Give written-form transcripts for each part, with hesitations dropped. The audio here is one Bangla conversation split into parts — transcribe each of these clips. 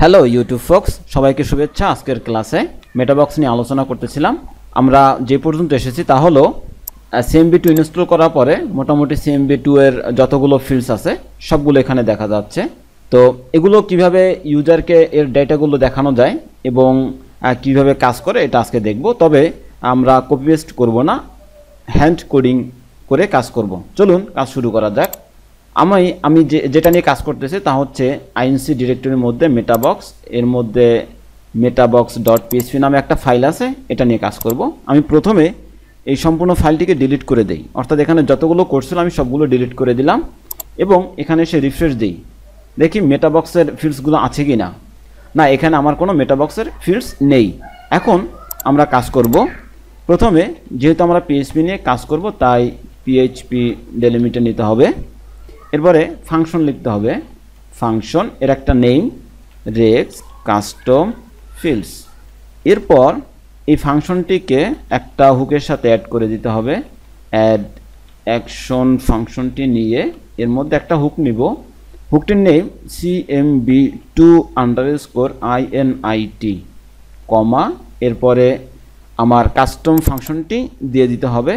হ্যালো ইউটিউব ফোকস, সবাইকে শুভেচ্ছা। আজকের ক্লাসে মেটাবক্স নিয়ে আলোচনা করতেছিলাম। আমরা যে পর্যন্ত এসেছি তা হলো CMB2 ইনস্টল করার পরে মোটামুটি CMB2 এর যতগুলো ফিল্ডস আছে সবগুলো এখানে দেখা যাচ্ছে। তো এগুলো কিভাবে ইউজারকে এর ডেটাগুলো দেখানো যায় এবং কিভাবে কাজ করে এটা আজকে দেখব। তবে আমরা কপি পেস্ট করব না, হ্যান্ড কোডিং করে কাজ করব। চলুন কাজ শুরু করা যাক। আমি যেটা নিয়ে কাজ করতেছি তা হচ্ছে INC ডিরেক্টরির মধ্যে মেটাবক্স, এর মধ্যে metabox.php নামে একটা ফাইল আছে, এটা নিয়ে কাজ করব। আমি প্রথমে এই সম্পূর্ণ ফাইলটিকে ডিলিট করে দেই, অর্থাৎ এখানে যতগুলো কোড ছিল আমি সবগুলো ডিলিট করে দিলাম এবং এখানে এসে রিফ্রেশ দিই, দেখি মেটাবক্সের ফিল্ডসগুলো আছে কি না। না, এখানে আমার কোনো মেটাবক্সের ফিল্ডস নেই। এখন আমরা কাজ করব। প্রথমে যেহেতু আমরা PHP নিয়ে কাজ করব তাই PHP ডেলিমিটার নিতে হবে। এরপরে ফাংশন লিখতে হবে, ফাংশন এর একটা নেম রেক্স কাস্টম ফিল্ডস। এরপর এই ফাংশনটিকে একটা হুকের সাথে অ্যাড করে দিতে হবে। অ্যাড অ্যাকশন ফাংশনটি নিয়ে এর মধ্যে একটা হুক নিব। হুকটির নেম CMB2_INIT কমা, এরপরে আমার কাস্টম ফাংশনটি দিয়ে দিতে হবে।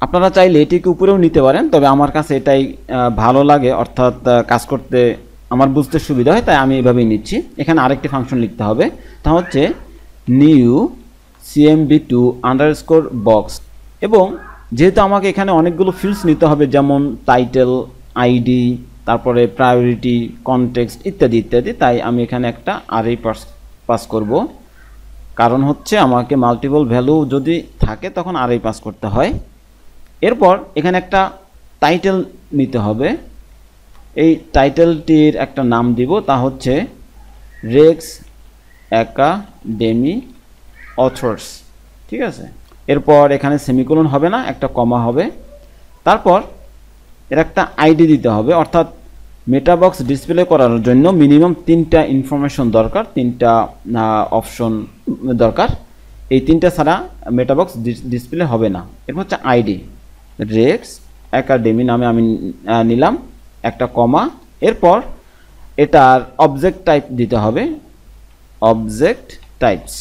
আপনারা চাইলে এটিকে উপরেও নিতে পারেন, তবে আমার কাছে এটাই ভালো লাগে, অর্থাৎ কাজ করতে আমার বুঝতে সুবিধা হয়, তাই আমি এভাবেই নিচ্ছি। এখানে আরেকটি ফাংশন লিখতে হবে, তা হচ্ছে নিউ CMB2_box। এবং যেহেতু আমাকে এখানে অনেকগুলো ফিল্ডস নিতে হবে, যেমন টাইটেল, আইডি, তারপরে প্রায়োরিটি, কনটেক্সট ইত্যাদি ইত্যাদি, তাই আমি এখানে একটা আরএ পাস করব। কারণ হচ্ছে আমাকে মাল্টিপল ভ্যালু যদি থাকে তখন আরএ পাস করতে হয়। এরপর এখানে একটা টাইটেল নিতে হবে। এই টাইটেলটির একটা নাম দিব, তা হচ্ছে রেক্স একাডেমি অথর্স, ঠিক আছে। এরপর এখানে সেমিকোলন হবে না, একটা কমা হবে। তারপর এর একটা আইডি দিতে হবে, অর্থাৎ মেটাবক্স ডিসপ্লে করার জন্য মিনিমাম 3টা ইনফরমেশন দরকার, 3টা অপশন দরকার। এই 3টা ছাড়া মেটাবক্স ডিসপ্লে হবে না। এরপর হচ্ছে আইডি রেক্স একাডেমি নামে আমি নিলাম, একটা কমা। এরপর এটার অবজেক্ট টাইপ দিতে হবে, অবজেক্ট টাইপস।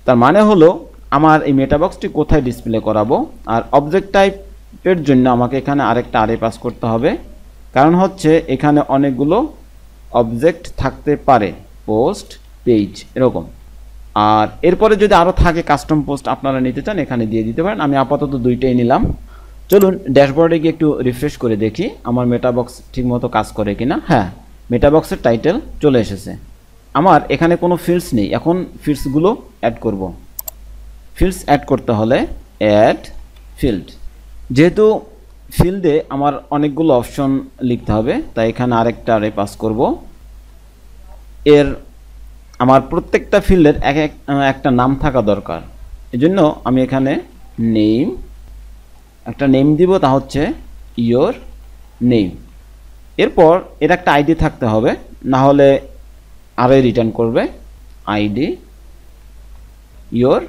তার মানে হলো আমার এই মেটাবক্সটি কোথায় ডিসপ্লে করাবো। আর অবজেক্ট টাইপের জন্য আমাকে এখানে আরেকটা আরএ পাস করতে হবে, কারণ হচ্ছে এখানে অনেকগুলো অবজেক্ট থাকতে পারে, পোস্ট, পেজ এরকম। আর এরপরে যদি আরও থাকে কাস্টম পোস্ট আপনারা নিতে চান এখানে দিয়ে দিতে পারেন। আমি আপাতত 2টাই নিলাম। চলুন ড্যাশবোর্ডে গিয়ে একটু রিফ্রেশ করে দেখি আমার মেটাবক্স ঠিকমতো কাজ করে কিনা। হ্যাঁ, মেটাবক্সের টাইটেল চলে এসেছে। আমার এখানে কোনো ফিল্ডস নেই, এখন ফিল্ডসগুলো অ্যাড করব। ফিল্ডস অ্যাড করতে হলে অ্যাড ফিল্ড। যেহেতু ফিল্ডে আমার অনেকগুলো অপশন লিখতে হবে, তাই এখানে আরেকটা আরএ পাস করব। এর আমার প্রত্যেকটা ফিল্ডের একটা নাম থাকা দরকার, এজন্য আমি এখানে নেম একটা নেম দিব, তা হচ্ছে ইয়োর নেম। এরপর এর একটা আইডি থাকতে হবে, না হলে আরও রিটার্ন করবে আইডি ইয়োর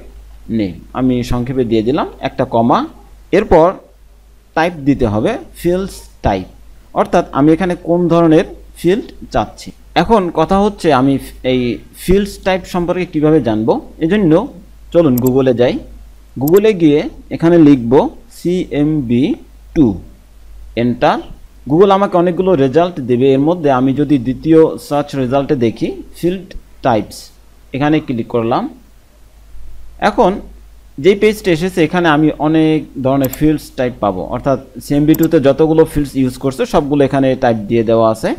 নেম। আমি সংক্ষেপে দিয়ে দিলাম, একটা কমা। এরপর টাইপ দিতে হবে ফিল্ডস টাইপ, অর্থাৎ আমি এখানে কোন ধরনের ফিল্ড চাচ্ছি। এখন কথা হচ্ছে আমি এই ফিল্ডস টাইপ সম্পর্কে কিভাবে জানবো। এজন্য চলুন গুগলে যাই। গুগলে গিয়ে এখানে লিখব CMB2, এন্টার। গুগল আমাকে অনেকগুলো রেজাল্ট দেবে। এর মধ্যে আমি যদি দ্বিতীয় সার্চ রেজাল্টে দেখি ফিল্ড টাইপস, এখানে ক্লিক করলাম। এখন যেই পেজটা এসেছে এখানে আমি অনেক ধরনের ফিল্ডস টাইপ পাবো, অর্থাৎ CMB2তে যতগুলো ফিল্ডস ইউজ করছে সবগুলো এখানে টাইপ দিয়ে দেওয়া আছে।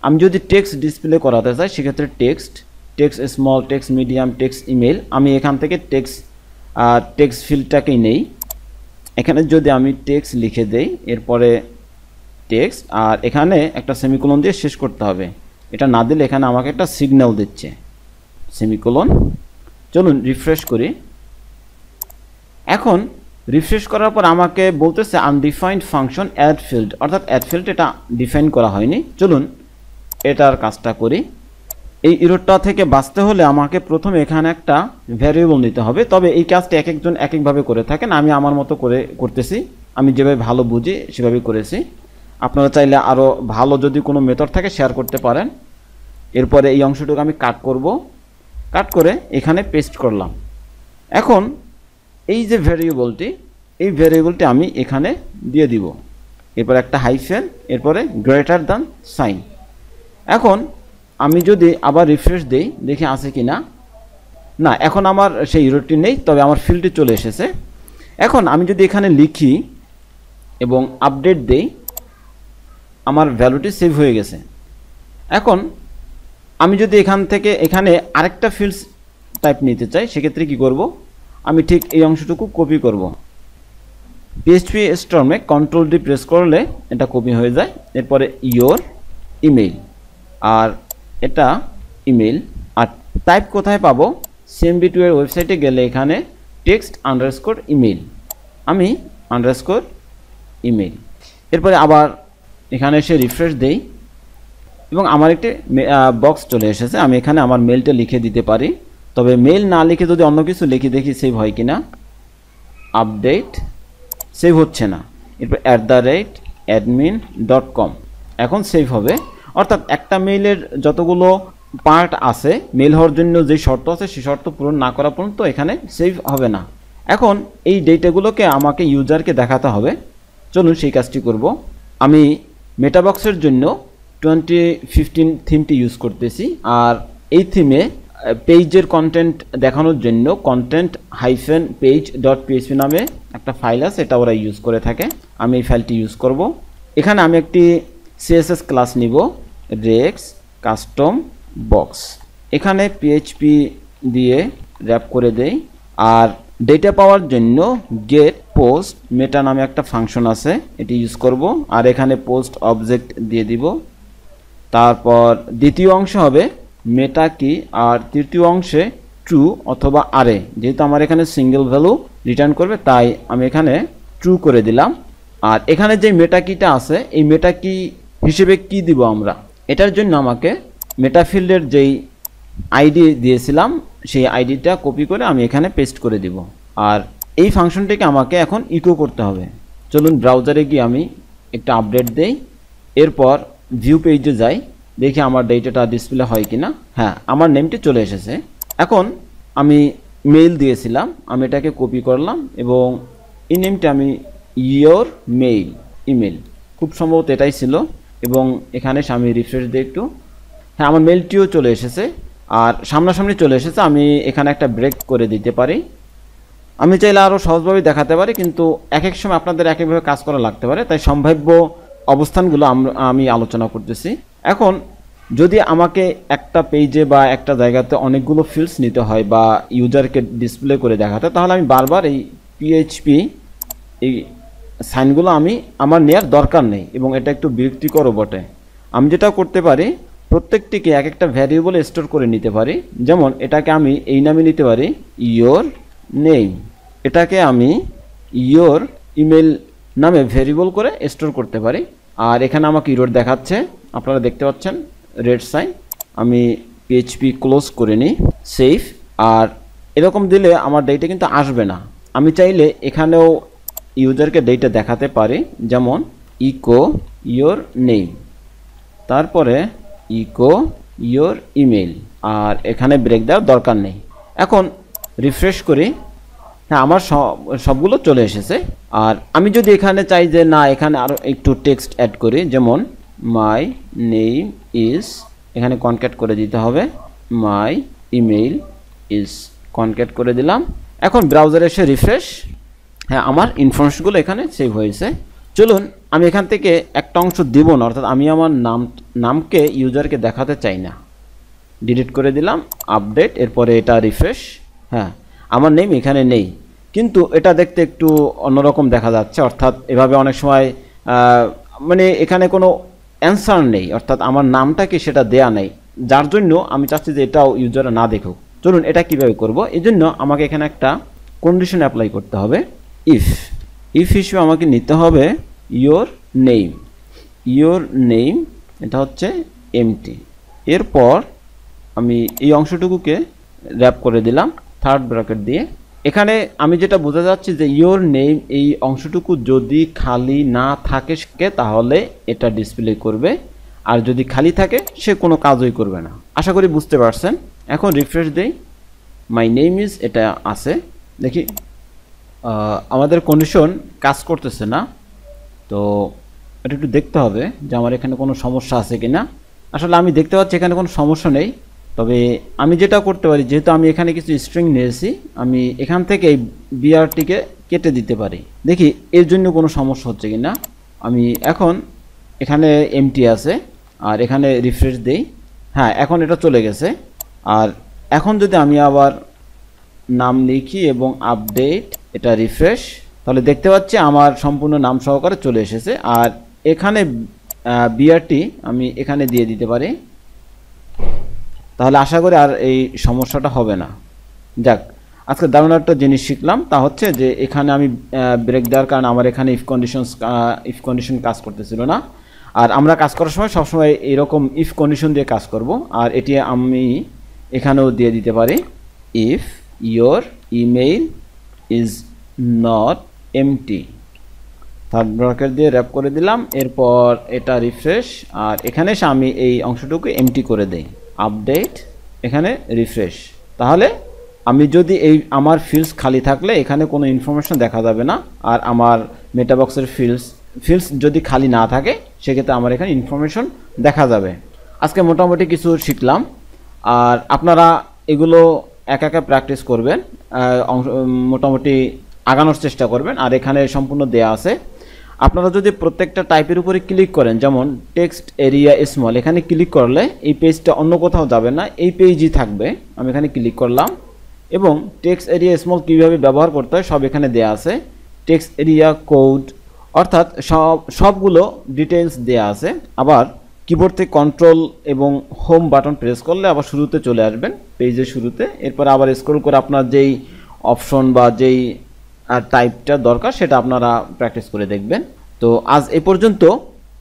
আমি যদি টেক্সট ডিসপ্লে করাতে চাই সেক্ষেত্রে text small, text medium, text email. আমি এখান থেকে টেক্সট ফিল্ডটাকেই নেই। এখানে যদি আমি টেক্সট লিখে দেই, এরপরে টেক্সট, আর এখানে একটা সেমিকোলন দিয়ে শেষ করতে হবে। এটা না দিলে এখানে আমাকে একটা সিগন্যাল দিচ্ছে সেমিকোলন। চলুন রিফ্রেশ করি। এখন রিফ্রেশ করার পর আমাকে বলতেছে আনডিফাইন্ড ফাংশন অ্যাড ফিল্ড, অর্থাৎ অ্যাড ফিল্ড এটা ডিফাইন করা হয়নি। চলুন এটার কাজটা করি। এই এররটা থেকে বাঁচতে হলে আমাকে প্রথমে এখানে একটা ভ্যারিয়েবল নিতে হবে, তবে এই কাজটা এক একজন এক একভাবে করে থাকেন। আমি আমার মতো করে করতেছি, আমি যেভাবে ভালো বুঝি সেভাবেই করেছি। আপনারা চাইলে আরও ভালো যদি কোনো মেথড থাকে শেয়ার করতে পারেন। এরপরে এই অংশটুকু আমি কাট করব, কাট করে এখানে পেস্ট করলাম। এখন এই যে ভ্যারিয়েবলটি, এই ভ্যারিয়েবলটি আমি এখানে দিয়ে দিব, এরপর একটা হাইফেন, এরপরে গ্রেটার দ্যান সাইন। এখন আমি যদি আবার রিফ্রেশ দেই, দেখি আছে কি না, না এখন আমার সেই ইররটি নেই, তবে আমার ফিল্ডটি চলে এসেছে। এখন আমি যদি এখানে লিখি এবং আপডেট দেই, আমার ভ্যালুটি সেভ হয়ে গেছে। এখন আমি যদি এখান থেকে এখানে আরেকটা ফিল্ডস টাইপ নিতে চাই, সেক্ষেত্রে কি করব, আমি ঠিক এই অংশটুকু কপি করব। পিএইচপি স্টর্মে কন্ট্রোল ডি প্রেস করলে এটা কপি হয়ে যায়। এরপরে ইয়োর ইমেইল, আর এটা ইমেইল। আর টাইপ কোথায় পাবো, CMD2 এর ওয়েবসাইটে গেলে এখানে টেক্সট আন্ডারস্কোর ইমেইল, আমি আন্ডারস্কোর ইমেইল। এরপরে আবার এখানে এসে রিফ্রেশ দেই এবং আমার একটি বক্স চলে এসেছে। আমি এখানে আমার মেলটা লিখে দিতে পারি, তবে মেল না লিখে যদি অন্য কিছু লিখি, দেখি সেভ হয় কিনা। আপডেট, সেভ হচ্ছে না। এরপর @admin.com, এখন সেভ হবে। অর্থাৎ একটা মেইলের যতগুলো পার্ট আছে, মেল হওয়ার জন্য যে শর্ত আছে সেই শর্ত পূরণ না করা পর্যন্ত এখানে সেভ হবে না। এখন এই ডেটাগুলোকে আমাকে ইউজারকে দেখাতে হবে। চলুন সেই কাজটি করব। আমি মেটাবক্সের জন্য 2015 থিমটি ইউজ করতেছি, আর এই থিমে পেজের কন্টেন্ট দেখানোর জন্য content-page.php নামে একটা ফাইল আছে, এটা ওরা ইউজ করে থাকে। আমি এই ফাইলটি ইউজ করব। এখানে আমি একটি CSS ক্লাস নিব, রেক্স কাস্টম বক্স। এখানে PHP দিয়ে র্যাপ করে দেই। আর ডেটা পাওয়ার জন্য গেট পোস্ট মেটা নামে একটা ফাংশন আছে, এটি ইউজ করব। আর এখানে পোস্ট অবজেক্ট দিয়ে দিব। তারপর দ্বিতীয় অংশ হবে মেটা কি, আর তৃতীয় অংশে ট্রু অথবা আরে, যেহেতু আমার এখানে সিঙ্গেল ভ্যালু রিটার্ন করবে তাই আমি এখানে ট্রু করে দিলাম। আর এখানে যে মেটা কিটা আছে, এই মেটা কি হিসেবে কি দিব আমরা, এটার জন্য আমাকে মেটা ফিল্ডের যেই আইডি দিয়েছিলাম সেই আইডিটা কপি করে আমি এখানে পেস্ট করে দিব। আর এই ফাংশনটিকে আমাকে এখন ইকো করতে হবে। চলুন ব্রাউজারে গিয়ে আমি একটা আপডেট দেই, এরপর ভিউ পেজে যাই, দেখি আমার ডেটাটা ডিসপ্লে হয় কিনা। হ্যাঁ, আমার নেমটি চলে এসেছে। এখন আমি মেইল দিয়েছিলাম, আমি এটাকে কপি করলাম এবং এই নেমটি আমি ইয়োর মেইল ইমেল, খুব সম্ভবত এটাই ছিল। এবং এখানে আমি রিফ্রেশ দিই একটু, হ্যাঁ আমার মেইলটিও চলে এসেছে আর সামনাসামনি চলে এসেছে। আমি এখানে একটা ব্রেক করে দিতে পারি। আমি চাইলে আরও সহজভাবে দেখাতে পারি, কিন্তু এক এক সময় আপনাদের এক একভাবে কাজ করা লাগতে পারে, তাই সম্ভাব্য অবস্থানগুলো আমি আলোচনা করতেছি। এখন যদি আমাকে একটা পেজে বা একটা জায়গাতে অনেকগুলো ফিল্ডস নিতে হয় বা ইউজারকে ডিসপ্লে করে দেখাতে, তাহলে আমি বারবার এই PHP এই সাইনগুলো আমার নেওয়ার দরকার নেই এবং এটা একটু বিরক্তিকরও বটে। আমি যেটা করতে পারি, প্রত্যেকটিকে এক একটা ভ্যারিয়েবলে স্টোর করে নিতে পারি। যেমন এটাকে আমি এই নামে নিতে পারি ইয়োর নেম, এটাকে আমি ইয়োর ইমেল নামে ভ্যারিয়েবল করে স্টোর করতে পারি। আর এখানে আমাকে ইরর দেখাচ্ছে, আপনারা দেখতে পাচ্ছেন রেড সাইন। আমি PHP ক্লোজ করে নিই, সেভ। আর এরকম দিলে আমার ডেটা কিন্তু আসবে না। আমি চাইলে এখানেও ইউজারকে ডেটা দেখাতে পারি, যেমন ইকো ইয়োর নেম, তারপরে ইকো ইয়োর ইমেল, আর এখানে ব্রেক দেওয়ার দরকার নেই। এখন রিফ্রেশ করি, হ্যাঁ আমার সবগুলো চলে এসেছে। আর আমি যদি এখানে চাই যে না, এখানে আরও একটু টেক্সট অ্যাড করি, যেমন মাই নেম ইজ, এখানে কনক্যাট করে দিতে হবে, মাই ইমেইল ইজ, কনক্যাট করে দিলাম। এখন ব্রাউজারে এসে রিফ্রেশ, হ্যাঁ আমার ইনফরমেশনগুলো এখানে সেভ হয়েছে। চলুন আমি এখান থেকে একটা অংশ দিব না, অর্থাৎ আমি আমার নামকে ইউজারকে দেখাতে চাই না, ডিলিট করে দিলাম, আপডেট। এরপরে এটা রিফ্রেশ, হ্যাঁ আমার নেম এখানে নেই, কিন্তু এটা দেখতে একটু অন্যরকম দেখা যাচ্ছে। অর্থাৎ এভাবে অনেক সময় মানে এখানে কোনো অ্যান্সার নেই, অর্থাৎ আমার নামটা কি সেটা দেয়া নেই, যার জন্য আমি চাচ্ছি যে এটাও ইউজাররা না দেখুক। চলুন এটা কিভাবে করব, এই জন্য আমাকে এখানে একটা কন্ডিশন অ্যাপ্লাই করতে হবে। ইফ হিসেবে আমাকে নিতে হবে ইয়োর নেম, এটা হচ্ছে এমটি। এরপর আমি এই অংশটুকুকে র্যাপ করে দিলাম থার্ড ব্র্যাকেট দিয়ে। এখানে আমি যেটা বোঝা যাচ্ছি যে ইয়োর নেম এই অংশটুকু যদি খালি না থাকে তাহলে এটা ডিসপ্লে করবে, আর যদি খালি থাকে সে কোনো কাজই করবে না। আশা করি বুঝতে পারছেন। এখন রিফ্রেশ দেই, মাই নেম ইজ এটা আছে, দেখি আমাদের কন্ডিশন কাজ করতেছে না। তো এটা একটু দেখতে হবে যে আমার এখানে কোনো সমস্যা আছে কিনা। আসলে আমি দেখতে পাচ্ছি এখানে কোনো সমস্যা নেই, তবে আমি যেটা করতে পারি, যেহেতু আমি এখানে কিছু স্ট্রিং নিয়েছি, আমি এখান থেকে এই বিআরটিকে কেটে দিতে পারি। দেখি এর জন্য কোনো সমস্যা হচ্ছে কিনা। আমি এখন এখানে এমটি আছে আর এখানে রিফ্রেশ দেই, হ্যাঁ এখন এটা চলে গেছে। আর এখন যদি আমি আবার নাম লিখি এবং আপডেট এটা রিফ্রেশ, তাহলে দেখতে পাচ্ছি আমার সম্পূর্ণ নাম সহকারে চলে এসেছে। আর এখানে বিআরটি আমি এখানে দিয়ে দিতে পারি, তাহলে আশা করি আর এই সমস্যাটা হবে না। যাক, আজকে দারুণ একটা জিনিস শিখলাম, তা হচ্ছে যে এখানে আমি ব্রেক দেওয়ার কারণে আমার এখানে ইফ কন্ডিশন কাজ করতেছিল না। আর আমরা কাজ করার সময় সবসময় এরকম ইফ কন্ডিশন দিয়ে কাজ করব। আর এটি আমি এখানেও দিয়ে দিতে পারি, if your email is not empty, third bracket দিয়ে র্যাপ করে দিলাম। এরপর এটা রিফ্রেশ, আর এখানে এসে আমি এই অংশটুকু এমটি করে দেই, আপডেট এখানে রিফ্রেশ। তাহলে আমি যদি আমার ফিল্ডস খালি থাকলে এখানে কোনো ইনফরমেশন দেখা যাবে না। আর আমার মেটাবক্সের ফিল্ডস যদি খালি না থাকে সেক্ষেত্রে আমার এখানে ইনফরমেশন দেখা যাবে। আজকে মোটামুটি কিছু শিখলাম, আর আপনারা এগুলো একা একা প্র্যাকটিস করবেন, মোটামুটি আগানোর চেষ্টা করবেন। আর এখানে সম্পূর্ণ দেয়া আছে। আপনারা যদি প্রত্যেকটা টাইপের উপরে ক্লিক করেন, যেমন টেক্সট এরিয়া স্মল, এখানে ক্লিক করলে এই পেজটা অন্য কোথাও যাবে না, এই পেজই থাকবে। আমি এখানে ক্লিক করলাম এবং টেক্সট এরিয়া স্মল কীভাবে ব্যবহার করতে হয় সব এখানে দেয়া আছে। টেক্সট এরিয়া কোড, অর্থাৎ সবগুলো ডিটেলস দেয়া আছে। আবার কিবোর্ড থেকে কন্ট্রোল এবং হোম বাটন প্রেস করলে আবার শুরুতে চলে আসবেন, পেজের শুরুতে। এরপর আবার স্ক্রল করে আপনার যেই অপশন বা যেই টাইপটা দরকার সেটা আপনারা প্র্যাকটিস করে দেখবেন। তো আজ এই পর্যন্ত।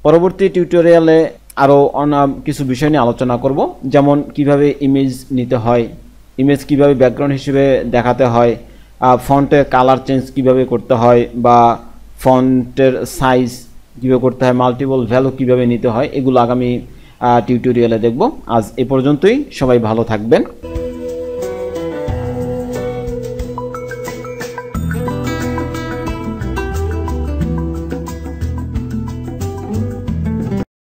পরবর্তী টিউটোরিয়ালে আরও কিছু বিষয় নিয়ে আলোচনা করব, যেমন কিভাবে ইমেজ নিতে হয়, ইমেজ কিভাবে ব্যাকগ্রাউন্ড হিসেবে দেখাতে হয়, ফন্টের কালার চেঞ্জ কিভাবে করতে হয়, বা ফন্টের সাইজ কীভাবে করতে হয়, মাল্টিপল ভ্যালু কীভাবে নিতে হয়, এগুলো আগামী টিউটোরিয়ালে দেখব। আজ এ পর্যন্তই, সবাই ভালো থাকবেন।